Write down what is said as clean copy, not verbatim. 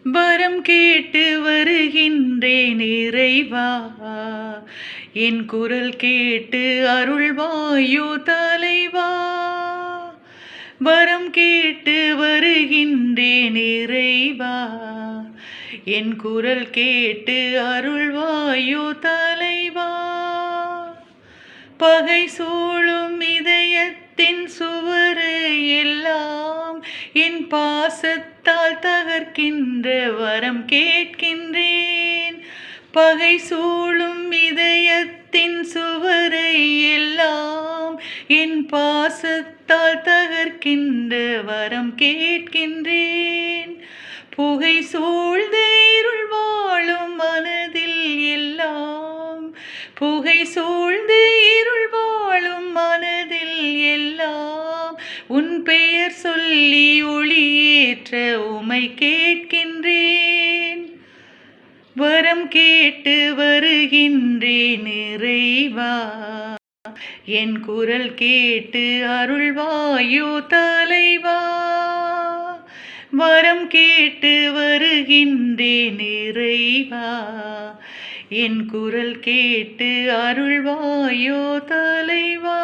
வரம் கேட்டு வருகின்றேன் இறைவா, என் குரல் கேட்டு அருள்வாயோ தலைவா. வரம் கேட்டு வருகின்றேன் இறைவா, என் குரல் கேட்டு அருள்வாயோ தலைவா. பகை சூழும் இதயத்தின் சுவரை எல்லாம் என் பாசத்தால் தகர்க்கின்ற வரம் கேட்கின்றேன். பகை சூழும் இதயத்தின் சுவரை எல்லாம் என் பாசத்தால் தகர்க்கின்ற வரம் கேட்கின்றேன். புகை சூழ்ந்த இருள் வாழும் மனதில் எல்லாம், புகை சூழ்ந்த இருள் வாழும் மனதில் எல்லாம் உன் பெயர் சொல்லி ஒளியேற்ற உமை கேட்கின்றேன். வரம் கேட்டு வருகின்றேன் இறைவா, என் குரல் கேட்டு அருள்வாயோ தலைவா. வரம் கேட்டு வருகின்றேன் இறைவா, என் குரல் கேட்டு அருள்வாயோ தலைவா.